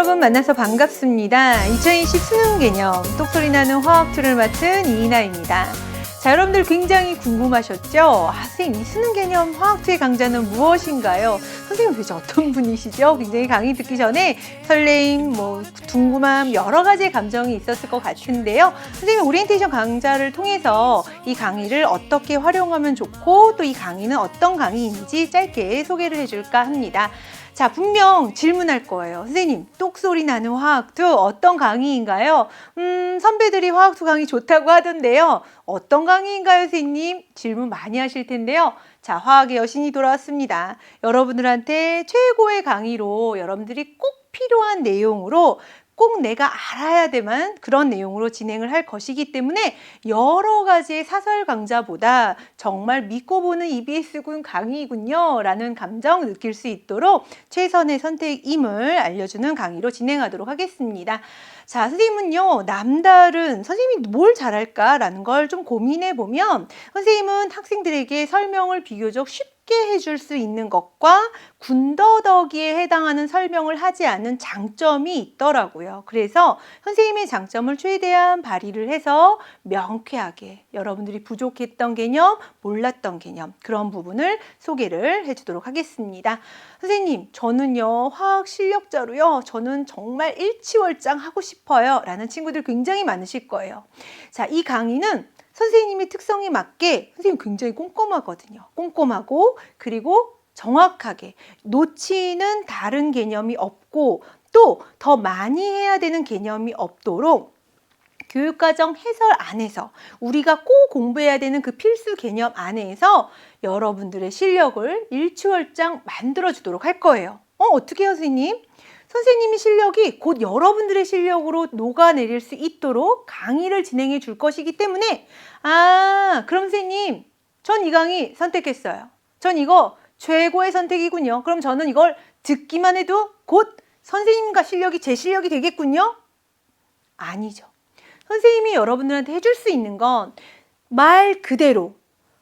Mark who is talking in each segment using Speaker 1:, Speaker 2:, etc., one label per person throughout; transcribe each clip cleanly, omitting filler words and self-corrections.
Speaker 1: 여러분 만나서 반갑습니다. 2020 수능 개념 똑소리 나는 화학2를 맡은 이인아입니다. 자, 여러분들 굉장히 궁금하셨죠? 선생님, 이 수능 개념 화학2의 강좌는 무엇인가요? 선생님 도대체 어떤 분이시죠? 굉장히 강의 듣기 전에 설레임, 궁금함, 여러 가지의 감정이 있었을 것 같은데요. 선생님 오리엔테이션 강좌를 통해서 이 강의를 어떻게 활용하면 좋고 또 이 강의는 어떤 강의인지 짧게 소개를 해줄까 합니다. 자, 분명 질문할 거예요. 선생님, 똑소리 나는 화학2 어떤 강의인가요? 선배들이 화학2 강의 좋다고 하던데요. 어떤 강의인가요, 선생님? 질문 많이 하실 텐데요. 자, 화학의 여신이 돌아왔습니다. 여러분들한테 최고의 강의로 여러분들이 꼭 필요한 내용으로 꼭 내가 알아야 되만 그런 내용으로 진행을 할 것이기 때문에 여러 가지의 사설 강좌보다 정말 믿고 보는 EBS군 강의군요 라는 감정 느낄 수 있도록 최선의 선택임을 알려주는 강의로 진행하도록 하겠습니다. 자, 선생님은요, 남다른 선생님이 뭘 잘할까라는 걸 좀 고민해 보면 선생님은 학생들에게 설명을 비교적 쉽게 해줄 수 있는 것과 군더더기에 해당하는 설명을 하지 않는 장점이 있더라고요. 그래서 선생님의 장점을 최대한 발휘를 해서 명쾌하게 여러분들이 부족했던 개념, 몰랐던 개념 그런 부분을 소개를 해주도록 하겠습니다. 선생님, 저는요 화학 실력자로요 저는 정말 일치월장 하고 싶어요 라는 친구들 굉장히 많으실 거예요. 자, 이 강의는 선생님의 특성에 맞게 선생님 굉장히 꼼꼼하거든요. 꼼꼼하고 그리고 정확하게 놓치는 다른 개념이 없고 또 더 많이 해야 되는 개념이 없도록 교육과정 해설 안에서 우리가 꼭 공부해야 되는 그 필수 개념 안에서 여러분들의 실력을 일취월장 만들어주도록 할 거예요. 어떻게 해요, 선생님? 선생님의 실력이 곧 여러분들의 실력으로 녹아내릴 수 있도록 강의를 진행해 줄 것이기 때문에 그럼 선생님, 전 이 강의 선택했어요. 전 이거 최고의 선택이군요. 그럼 저는 이걸 듣기만 해도 곧 선생님과 실력이 제 실력이 되겠군요? 아니죠. 선생님이 여러분들한테 해줄 수 있는 건 말 그대로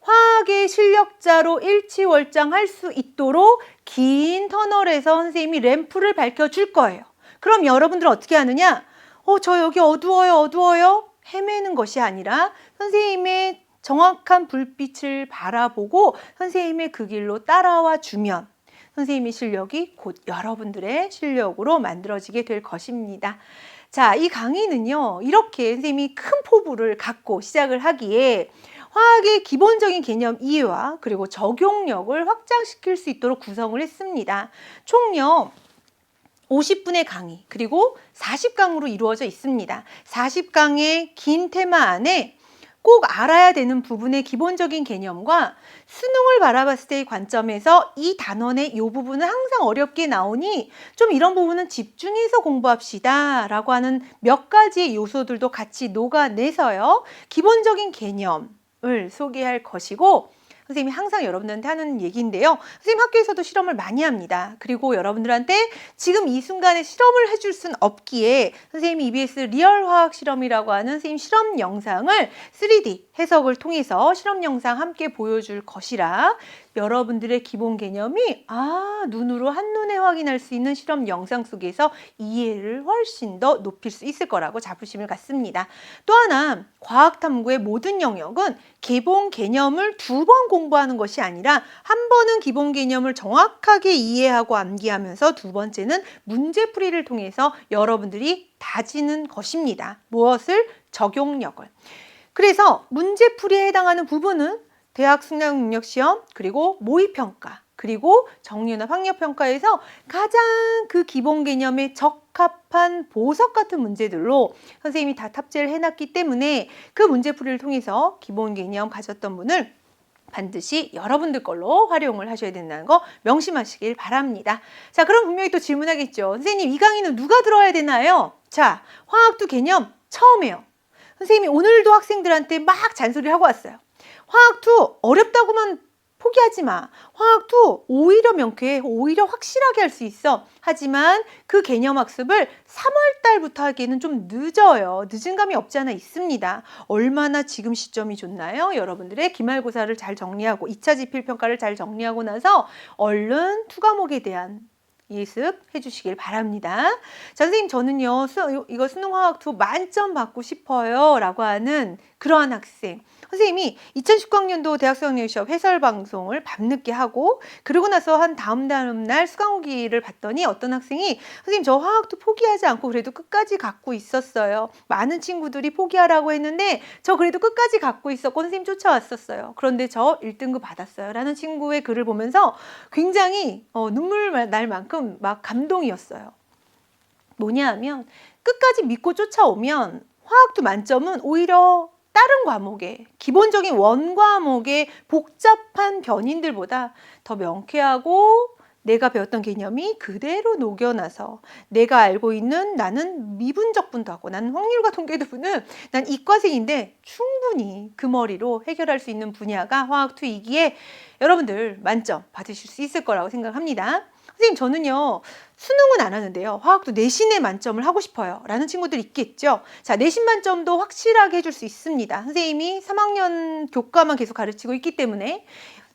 Speaker 1: 화학의 실력자로 일취월장할 수 있도록 긴 터널에서 선생님이 램프를 밝혀줄 거예요. 그럼 여러분들은 어떻게 하느냐? 저 여기 어두워요. 헤매는 것이 아니라 선생님의 정확한 불빛을 바라보고 선생님의 그 길로 따라와 주면 선생님의 실력이 곧 여러분들의 실력으로 만들어지게 될 것입니다. 자, 이 강의는요, 이렇게 선생님이 큰 포부를 갖고 시작을 하기에 화학의 기본적인 개념 이해와 그리고 적용력을 확장시킬 수 있도록 구성을 했습니다. 총요 50분의 강의 그리고 40강으로 이루어져 있습니다. 40강의 긴 테마 안에 꼭 알아야 되는 부분의 기본적인 개념과 수능을 바라봤을 때의 관점에서 이 단원의 이 부분은 항상 어렵게 나오니 좀 이런 부분은 집중해서 공부합시다 라고 하는 몇 가지의 요소들도 같이 녹아내서요. 기본적인 개념을 소개할 것이고 선생님이 항상 여러분들한테 하는 얘기인데요. 선생님 학교에서도 실험을 많이 합니다. 그리고 여러분들한테 지금 이 순간에 실험을 해줄 수는 없기에 선생님이 EBS 리얼화학 실험이라고 하는 선생님 실험 영상을 3D 해석을 통해서 실험 영상 함께 보여줄 것이라 여러분들의 기본 개념이 눈으로 한눈에 확인할 수 있는 실험 영상 속에서 이해를 훨씬 더 높일 수 있을 거라고 자부심을 갖습니다. 또 하나, 과학탐구의 모든 영역은 기본 개념을 2번 공부하는 것이 아니라 한 번은 기본 개념을 정확하게 이해하고 암기하면서 두 번째는 문제풀이를 통해서 여러분들이 다지는 것입니다. 무엇을? 적용력을. 그래서 문제풀이에 해당하는 부분은 대학 수학능력시험 그리고 모의평가 그리고 정리연합 학력평가에서 가장 그 기본 개념에 적합한 보석 같은 문제들로 선생님이 다 탑재를 해놨기 때문에 그 문제풀이를 통해서 기본 개념 가졌던 분을 반드시 여러분들 걸로 활용을 하셔야 된다는 거 명심하시길 바랍니다. 자, 그럼 분명히 또 질문하겠죠. 선생님, 이 강의는 누가 들어야 되나요? 자, 화학2 개념 처음이에요. 선생님이 오늘도 학생들한테 막 잔소리를 하고 왔어요. 화학2 어렵다고만 포기하지 마. 화학2 오히려 명쾌해. 오히려 확실하게 할 수 있어. 하지만 그 개념 학습을 3월 달부터 하기에는 좀 늦어요. 늦은 감이 없지 않아 있습니다. 얼마나 지금 시점이 좋나요? 여러분들의 기말고사를 잘 정리하고 2차 지필평가를 잘 정리하고 나서 얼른 2과목에 대한 예습해 주시길 바랍니다. 자, 선생님 저는요 이거 수능화학 2 만점 받고 싶어요 라고 하는 그러한 학생, 선생님이 2019학년도 대학 수학여행 시험 해설 방송을 밤늦게 하고 그러고 나서 한 다음 날 수강후기를 봤더니 어떤 학생이 선생님 저 화학도 포기하지 않고 그래도 끝까지 갖고 있었어요. 많은 친구들이 포기하라고 했는데 저 그래도 끝까지 갖고 있었고 선생님 쫓아왔었어요. 그런데 저 1등급 받았어요 라는 친구의 글을 보면서 굉장히 눈물 날 만큼 막 감동이었어요. 뭐냐 하면 끝까지 믿고 쫓아오면 화학도 만점은 오히려 다른 과목에 기본적인 원 과목의 복잡한 변인들보다 더 명쾌하고 내가 배웠던 개념이 그대로 녹여나서 내가 알고 있는 나는 미분적분도 하고 나는 확률과 통계도분은 난 이과생인데 충분히 그 머리로 해결할 수 있는 분야가 화학 2이기에 여러분들 만점 받으실 수 있을 거라고 생각합니다. 선생님 저는요 수능은 안 하는데요 화학도 내신에 만점을 하고 싶어요 라는 친구들 있겠죠. 자, 내신 만점도 확실하게 해줄 수 있습니다. 선생님이 3학년 교과만 계속 가르치고 있기 때문에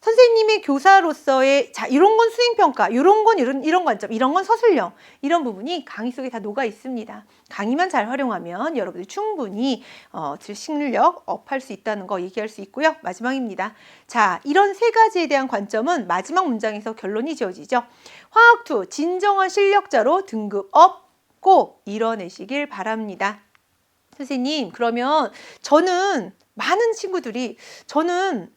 Speaker 1: 선생님의 교사로서의 자 이런 건 수행평가, 이런 건 이런 관점, 이런 건 서술형, 이런 부분이 강의 속에 다 녹아 있습니다. 강의만 잘 활용하면 여러분들이 충분히 실력 업할 수 있다는 거 얘기할 수 있고요. 마지막입니다. 자, 이런 세 가지에 대한 관점은 마지막 문장에서 결론이 지어지죠. 화학2 진정한 실력자로 등급 업 꼭 이뤄내시길 바랍니다. 선생님 그러면 저는 많은 친구들이 저는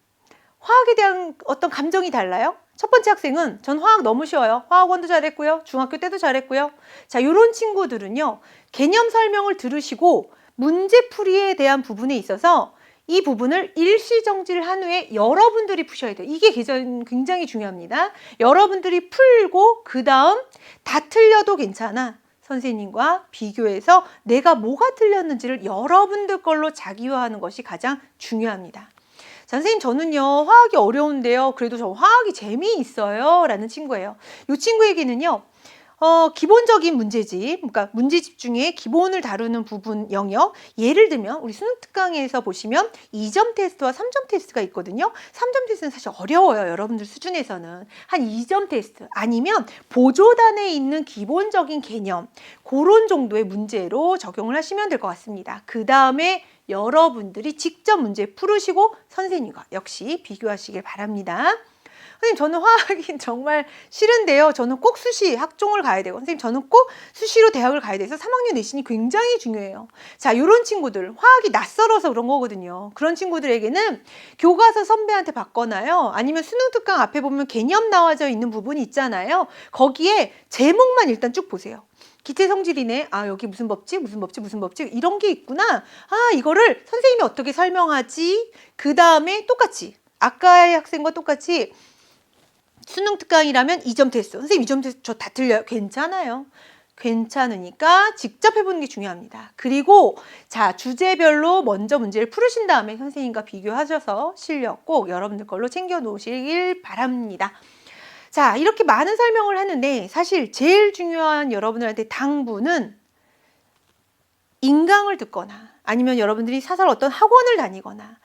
Speaker 1: 화학에 대한 어떤 감정이 달라요? 첫 번째 학생은 전 화학 너무 쉬워요. 화학원도 잘했고요. 중학교 때도 잘했고요. 자, 이런 친구들은요. 개념 설명을 들으시고 문제풀이에 대한 부분에 있어서 이 부분을 일시정지를 한 후에 여러분들이 푸셔야 돼요. 이게 굉장히 중요합니다. 여러분들이 풀고 그 다음 다 틀려도 괜찮아. 선생님과 비교해서 내가 뭐가 틀렸는지를 여러분들 걸로 자기화하는 것이 가장 중요합니다. 자, 선생님 저는요 화학이 어려운데요 그래도 저 화학이 재미있어요 라는 친구예요. 이 친구에게는요 기본적인 문제집, 그러니까 문제집 중에 기본을 다루는 부분 영역, 예를 들면 우리 수능 특강에서 보시면 2점 테스트와 3점 테스트가 있거든요. 3점 테스트는 사실 어려워요. 여러분들 수준에서는. 한 2점 테스트 아니면 보조단에 있는 기본적인 개념, 그런 정도의 문제로 적용을 하시면 될 것 같습니다. 그 다음에 여러분들이 직접 문제 풀으시고 선생님과 역시 비교하시길 바랍니다. 선생님 저는 화학이 정말 싫은데요. 저는 꼭 수시 학종을 가야 되고 선생님 저는 꼭 수시로 대학을 가야 돼서 3학년 내신이 굉장히 중요해요. 자, 이런 친구들 화학이 낯설어서 그런 거거든요. 그런 친구들에게는 교과서 선배한테 받거나요. 아니면 수능 특강 앞에 보면 개념 나와져 있는 부분이 있잖아요. 거기에 제목만 일단 쭉 보세요. 기체 성질이네. 아, 여기 무슨 법칙, 무슨 법칙, 무슨 법칙 이런 게 있구나. 아, 이거를 선생님이 어떻게 설명하지? 그 다음에 똑같이 아까의 학생과 똑같이 수능 특강이라면 2점 테스트. 선생님 2점 테스트 저 다 틀려요. 괜찮아요. 괜찮으니까 직접 해보는 게 중요합니다. 그리고 자, 주제별로 먼저 문제를 풀으신 다음에 선생님과 비교하셔서 실력 꼭 여러분들 걸로 챙겨 놓으시길 바랍니다. 자, 이렇게 많은 설명을 하는데 사실 제일 중요한 여러분들한테 당부는 인강을 듣거나 아니면 여러분들이 사설 어떤 학원을 다니거나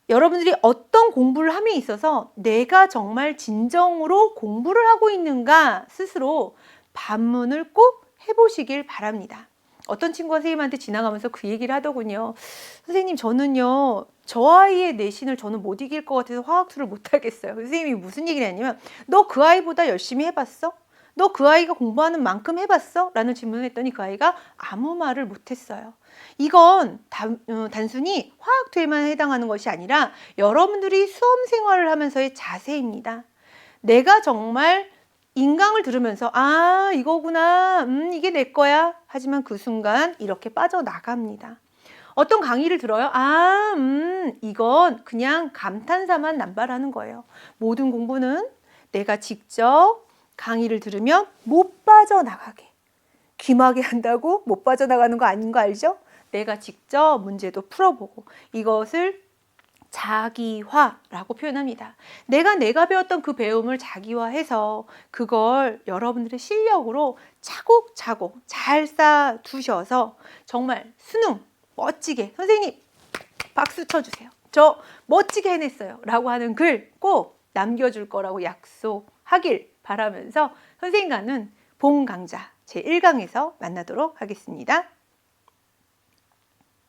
Speaker 1: 여러분들이 어떤 공부를 함에 있어서 내가 정말 진정으로 공부를 하고 있는가 스스로 반문을 꼭 해보시길 바랍니다. 어떤 친구가 선생님한테 지나가면서 그 얘기를 하더군요. 선생님 저는요 저 아이의 내신을 저는 못 이길 것 같아서 화학2를 못 하겠어요. 선생님이 무슨 얘기를 했냐면 너 그 아이보다 열심히 해봤어? 너 그 아이가 공부하는 만큼 해봤어? 라는 질문을 했더니 그 아이가 아무 말을 못했어요. 이건 단순히 화학2에만 해당하는 것이 아니라 여러분들이 수험 생활을 하면서의 자세입니다. 내가 정말 인강을 들으면서 아 이거구나 이게 내 거야 하지만 그 순간 이렇게 빠져나갑니다. 어떤 강의를 들어요. 아 이건 그냥 감탄사만 남발하는 거예요. 모든 공부는 내가 직접 강의를 들으면 못 빠져나가게 귀마개 한다고 못 빠져나가는 거 아닌 거 알죠? 내가 직접 문제도 풀어보고 이것을 자기화라고 표현합니다. 내가 배웠던 그 배움을 자기화해서 그걸 여러분들의 실력으로 차곡차곡 잘 쌓아두셔서 정말 수능 멋지게 선생님 박수 쳐주세요. 저 멋지게 해냈어요 라고 하는 글 꼭 남겨줄 거라고 약속하길 바라면서 선생님과는 봄 강좌 제1강에서 만나도록 하겠습니다.